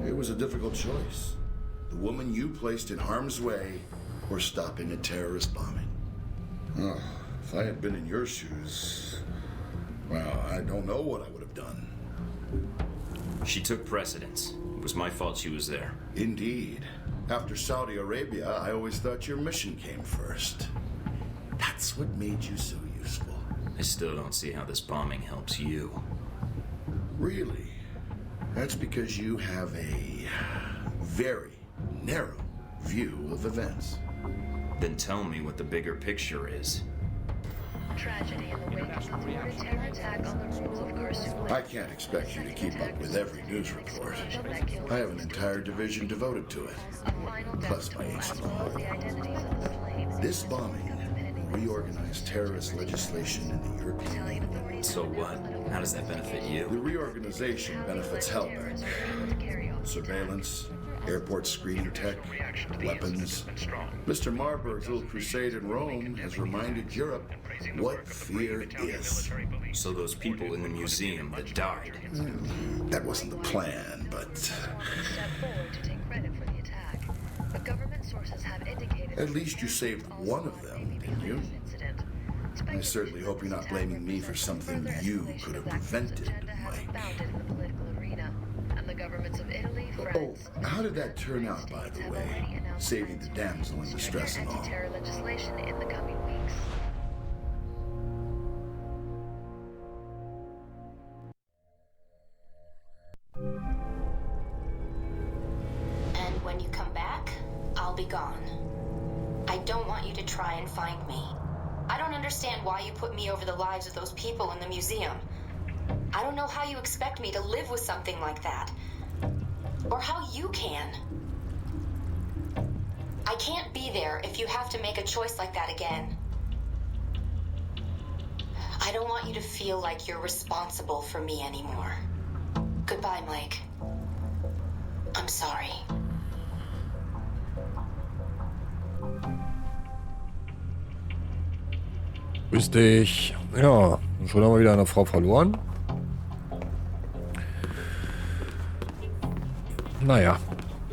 It was a difficult choice. The woman you placed in harm's way or stopping a terrorist bombing. Oh, if I had been in your shoes, well, I don't know what I would have done. She took precedence. It was my fault she was there. Indeed. After Saudi Arabia, I always thought your mission came first. That's what made you so useful. I still don't see how this bombing helps you. Really? That's because you have a very narrow view of events. Then tell me what the bigger picture is. Tragedy in the wake of the thwarted terror attack on the rule of Khartoum. I can't expect you to keep up with every news report. I have an entire division devoted to it. Plus my HMO. This bombing reorganized terrorist legislation in the European Union. So what? How does that benefit you? The reorganization benefits Hellback. Surveillance, airport screening tech, weapons. Mr. Marburg's little crusade in Rome has reminded Europe what fear is. So those people in the museum that died. That wasn't the plan, but... Step forward to take credit for the attack. But government sources have indicated... At least you saved one of them, didn't you? I certainly hope you're not blaming me for something you could have prevented, Mike. Oh, how did that turn out, by the way? Saving the damsel in distress and all. Anti-terror legislation in the coming weeks. And when you come back, I'll be gone. I don't want you to try and find me. I don't understand why you put me over the lives of those people in the museum. I don't know how you expect me to live with something like that. Or how you can. I can't be there if you have to make a choice like that again. I don't want you to feel like you're responsible for me anymore. Goodbye, Mike. I'm sorry. Grüß dich. Ja, schon haben wir wieder eine Frau verloren. Naja,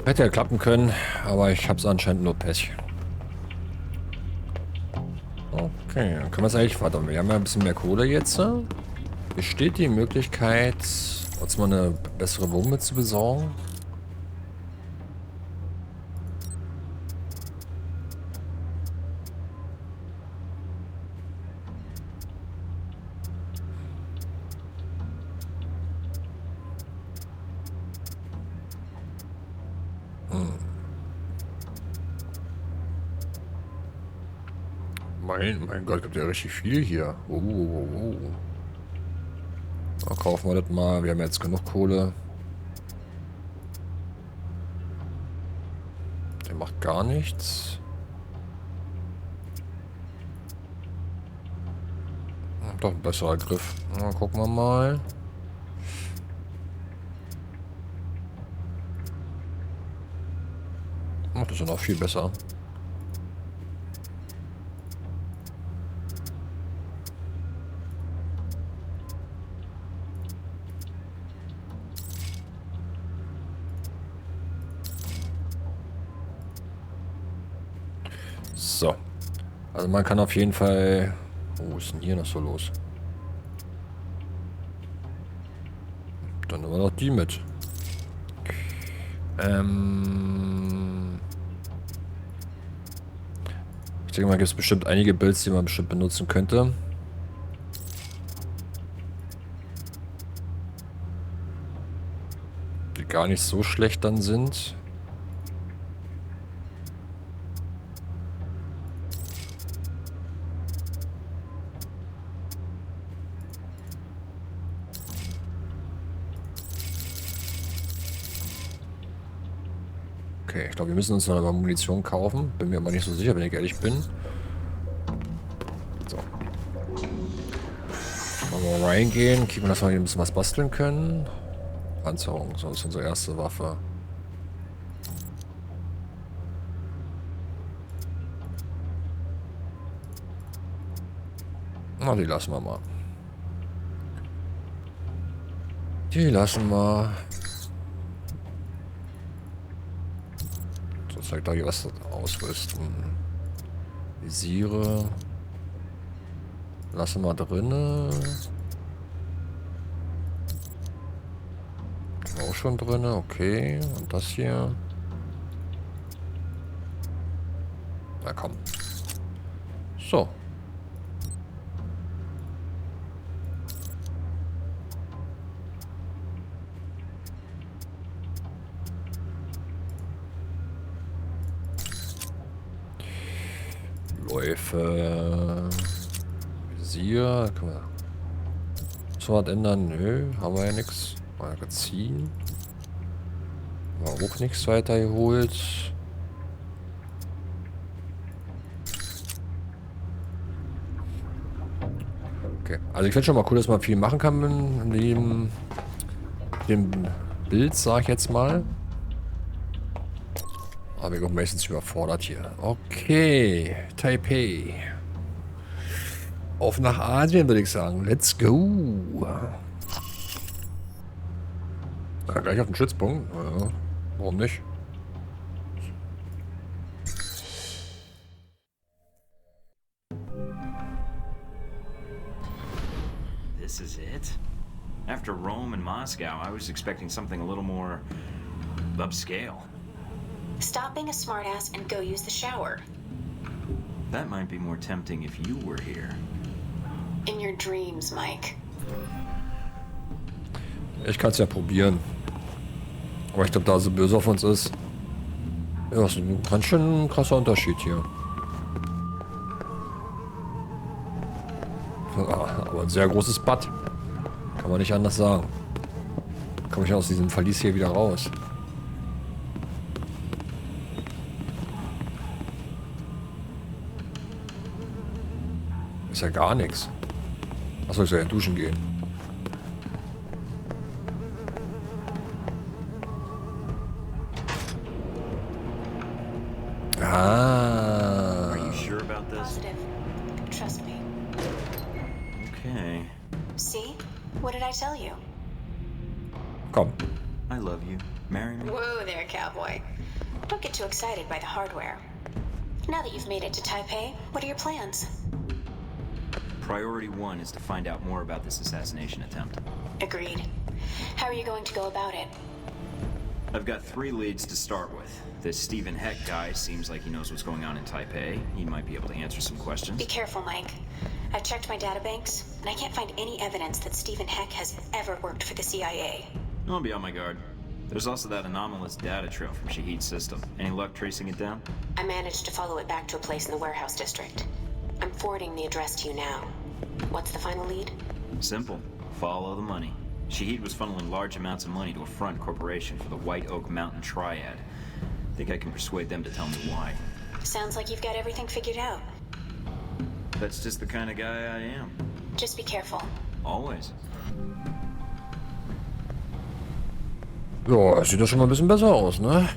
hätte ja klappen können, aber ich habe es anscheinend nur Pech. Okay, dann können wir es eigentlich weiter. Wir haben ja ein bisschen mehr Kohle jetzt. Besteht die Möglichkeit, uns mal eine bessere Bombe zu besorgen? Mein Gott, gibt ja richtig viel hier. Da kaufen wir das mal. Wir haben jetzt genug Kohle. Der macht gar nichts. Doch ein besserer Griff. Na, gucken wir mal. Ach, das ist noch viel besser. So. Also man kann auf jeden Fall... Oh, was ist denn hier noch so los? Dann nehmen wir noch die mit. Ich denke mal, gibt es bestimmt einige Builds, die man bestimmt benutzen könnte. Die gar nicht so schlecht dann sind. Okay, ich glaube, wir müssen uns noch mal Munition kaufen. Bin mir aber nicht so sicher, wenn ich ehrlich bin. So. Mal reingehen. Gucken, dass wir hier ein bisschen was basteln können. Panzerung, so ist unsere erste Waffe. Na, die lassen wir mal. Die lassen wir. Zeigt doch hier was ausrüsten. Visiere. Lassen wir drinne. Auch schon drinne, okay. Und das hier. Na komm. So. Läufe. Visier. Können wir. Müssen wir was ändern? Nö, haben wir ja nichts. Magazin. War auch nichts weiter geholt. Okay. Also ich finde schon mal cool, dass man viel machen kann in dem Bild, sag ich jetzt mal. Aber ich bin meistens überfordert hier. Okay. Taipeh. Auf nach Asien, würde ich sagen. Let's go. Ja, gleich auf den Stützpunkt. Ja, warum nicht? This is it? After Rome and Moscow, I was expecting something a little more upscale. Stop being a smartass and go use the shower. That might be more tempting if you were here. In your dreams, Mike. Ich kann es ja probieren. Aber ich glaube, da so böse auf uns ist. Ja, ist ein ganz schön krasser Unterschied hier. Aber ein sehr großes Bad. Kann man nicht anders sagen. Komme ich aus diesem Verlies hier wieder raus. Ist ja gar nichts. Achso, ich soll ja duschen gehen. Ah. Are you sure about this? Positive. Trust me. Okay. See? What did I tell you? Komm. I love you. Marry me? Whoa there, cowboy. Don't get too excited by the hardware. Now that you've made it to Taipei, what are your plans? Priority 1 is to find out more about this assassination attempt. Agreed. How are you going to go about it? I've got 3 leads to start with. This Stephen Heck guy seems like he knows what's going on in Taipei. He might be able to answer some questions. Be careful, Mike. I've checked my databanks, and I can't find any evidence that Stephen Heck has ever worked for the CIA. I'll be on my guard. There's also that anomalous data trail from Shahid's system. Any luck tracing it down? I managed to follow it back to a place in the warehouse district. I'm forwarding the address to you now. What's the final lead? Simple. Follow the money. Shahid was funneling large amounts of money to a front corporation for the White Oak Mountain Triad. Think I can persuade them to tell me why. Sounds like you've got everything figured out. That's just the kind of guy I am. Just be careful. Always. Ja, sieht doch schon mal ein bisschen besser aus, ne?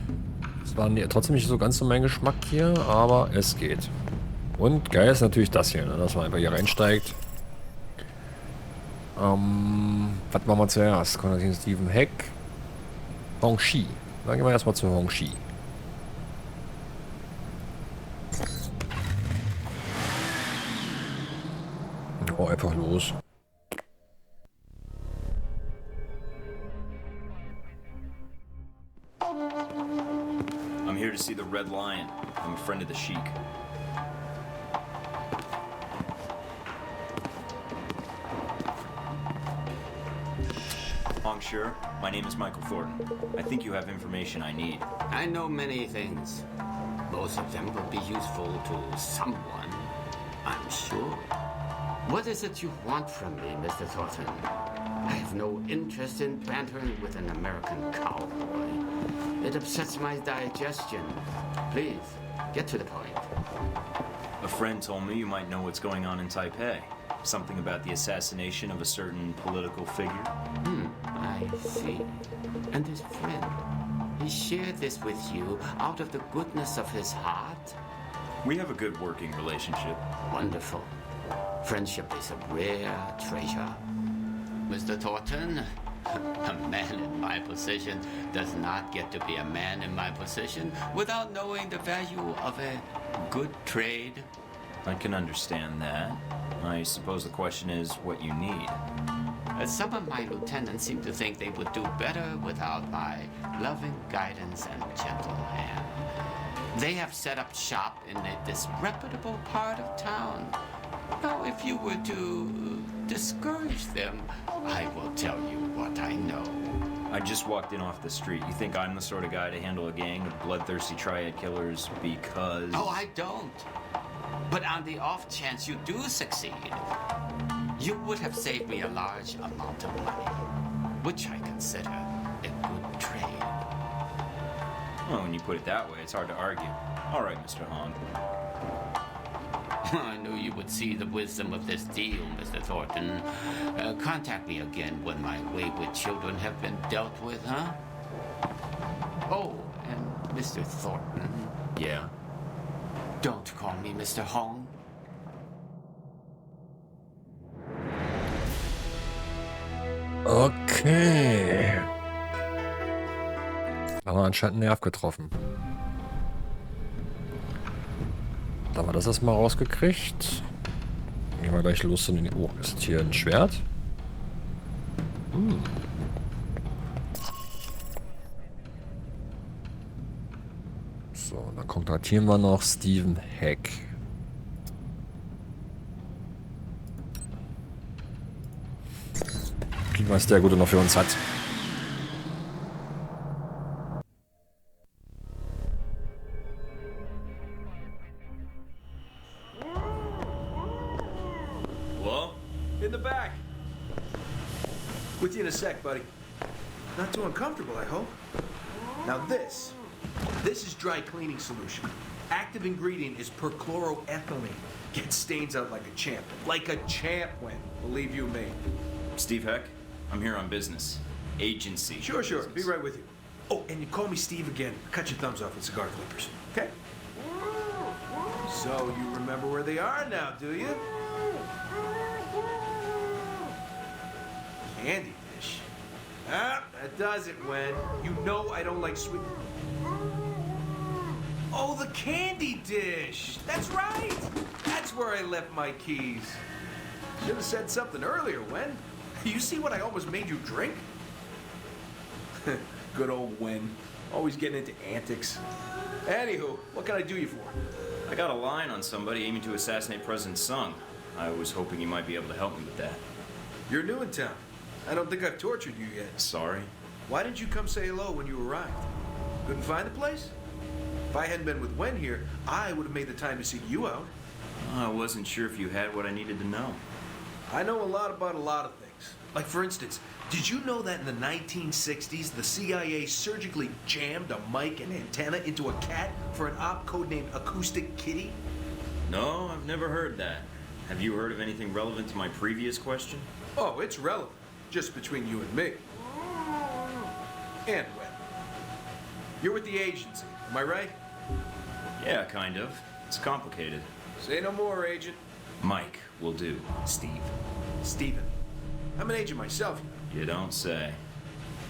Es war trotzdem nicht so ganz so mein Geschmack hier, aber es geht. Und geil ist natürlich das hier, ne? Dass man einfach hier reinsteigt. Was machen wir zuerst? Konstantin Stephen Heck. Hongxi. Dann gehen wir erstmal zu Hongxi. Oh, einfach los. I'm here to see the Red Lion. I'm a friend of the Sheik. Sure. My name is Michael Thornton. I think you have information I need. I know many things. Most of them will be useful to someone, I'm sure. What is it you want from me, Mr. Thornton? I have no interest in bantering with an American cowboy. It upsets my digestion. Please, get to the point. A friend told me you might know what's going on in Taipei. Something about the assassination of a certain political figure. I see. And this friend, he shared this with you out of the goodness of his heart? We have a good working relationship. Wonderful. Friendship is a rare treasure. Mr. Thornton, a man in my position does not get to be a man in my position without knowing the value of a good trade. I can understand that. I suppose the question is what you need. Some of my lieutenants seem to think they would do better without my loving guidance and gentle hand. They have set up shop in a disreputable part of town. Now, if you were to discourage them, I will tell you what I know. I just walked in off the street. You think I'm the sort of guy to handle a gang of bloodthirsty triad killers because... Oh, I don't. But on the off chance you do succeed, you would have saved me a large amount of money, which I consider a good trade. Well, when you put it that way, it's hard to argue. All right, Mr. Hong. I knew you would see the wisdom of this deal, Mr. Thornton. Contact me again when my wayward children have been dealt with, huh? Oh, and Mr. Thornton. Yeah? Don't call me Mr. Hong. Okay. Da haben wir anscheinend einen Nerv getroffen. Da haben wir das erstmal rausgekriegt. Gehen wir gleich los in den... Oh, ist hier ein Schwert? So, dann kontaktieren wir noch Steven Heck. Kriegen wir, was der Gute noch für uns hat. Hello? In the back. With you in a sec, buddy. Not too uncomfortable, I hope. Now this is dry cleaning solution. Active ingredient is perchloroethylene. Gets stains out like a champ. Like a champ, When. Believe you me. Steve Heck, I'm here on business. Agency. Sure. business. Be right with you. Oh, and you call me Steve again. Cut your thumbs off with cigar clippers. Okay? So you remember where they are now, do you? Candy dish. Ah, that does it, When. You know I don't like sweet... Oh, the candy dish! That's right! That's where I left my keys. Should have said something earlier, When. You see what I almost made you drink? Good old When. Always getting into antics. Anywho, what can I do you for? I got a line on somebody aiming to assassinate President Sung. I was hoping you might be able to help me with that. You're new in town. I don't think I've tortured you yet. Sorry. Why didn't you come say hello when you arrived? Couldn't find the place? If I hadn't been with When here, I would have made the time to seek you out. I wasn't sure if you had what I needed to know. I know a lot about a lot of things. Like, for instance, did you know that in the 1960s, the CIA surgically jammed a mic and antenna into a cat for an op codenamed Acoustic Kitty? No, I've never heard that. Have you heard of anything relevant to my previous question? Oh, it's relevant. Just between you and me. And When. You're with the agency, am I right? Yeah, kind of. It's complicated. Say no more, Agent. Mike will do, Steve. Steven. I'm an agent myself, you know. You don't say.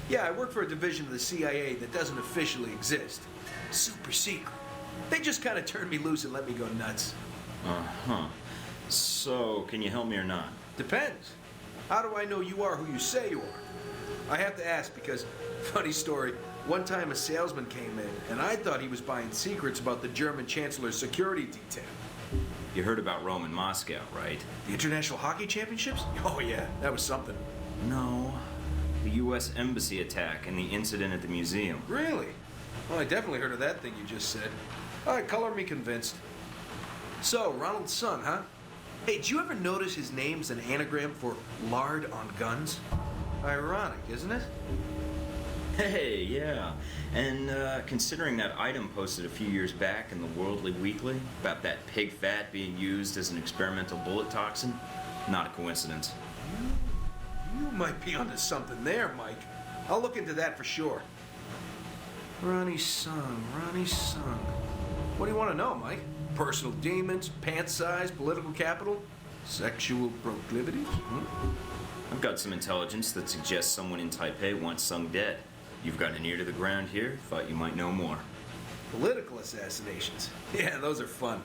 Yeah, I work for a division of the CIA that doesn't officially exist. Super secret. They just kind of turned me loose and let me go nuts. Uh-huh. So, can you help me or not? Depends. How do I know you are who you say you are? I have to ask because, funny story, one time a salesman came in and I thought he was buying secrets about the German Chancellor's security detail. You heard about Rome and Moscow, right? The International Hockey Championships? Oh yeah, that was something. No. The U.S. Embassy attack and the incident at the museum. Really? Well, I definitely heard of that thing you just said. All right, color me convinced. So, Ronald Sung, huh? Hey, did you ever notice his name's an anagram for lard on guns? Ironic, isn't it? Hey, yeah. And considering that item posted a few years back in the Worldly Weekly about that pig fat being used as an experimental bullet toxin, not a coincidence. You might be onto something there, Mike. I'll look into that for sure. Ronnie Sung. What do you want to know, Mike? Personal demons, pant size, political capital, sexual proclivities? I've got some intelligence that suggests someone in Taipei wants Sung dead. You've got an ear to the ground here. Thought you might know more. Political assassinations. Yeah, those are fun.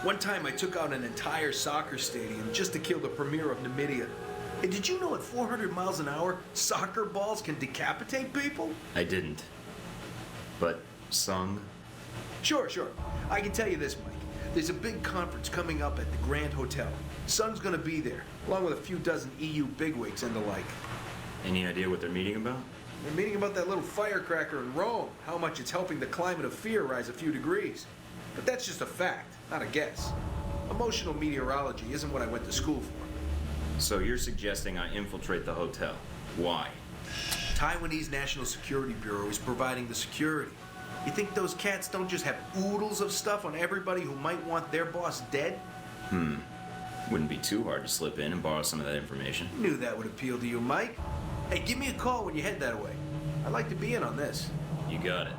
One time I took out an entire soccer stadium just to kill the premier of Namibia. Hey, did you know at 400 miles an hour, soccer balls can decapitate people? I didn't. But Sung? Sure. I can tell you this, Mike. There's a big conference coming up at the Grand Hotel. Sung's gonna be there, along with a few dozen EU bigwigs and the like. Any idea what they're meeting about? They're meeting about that little firecracker in Rome, how much it's helping the climate of fear rise a few degrees. But that's just a fact, not a guess. Emotional meteorology isn't what I went to school for. So you're suggesting I infiltrate the hotel. Why? Taiwanese National Security Bureau is providing the security. You think those cats don't just have oodles of stuff on everybody who might want their boss dead? Wouldn't be too hard to slip in and borrow some of that information. Knew that would appeal to you, Mike. Hey, give me a call when you head that way. I'd like to be in on this. You got it.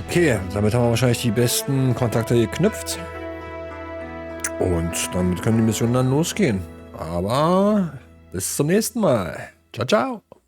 Okay, damit haben wir wahrscheinlich die besten Kontakte geknüpft. Und damit können die Missionen dann losgehen. Aber bis zum nächsten Mal. Ciao, ciao.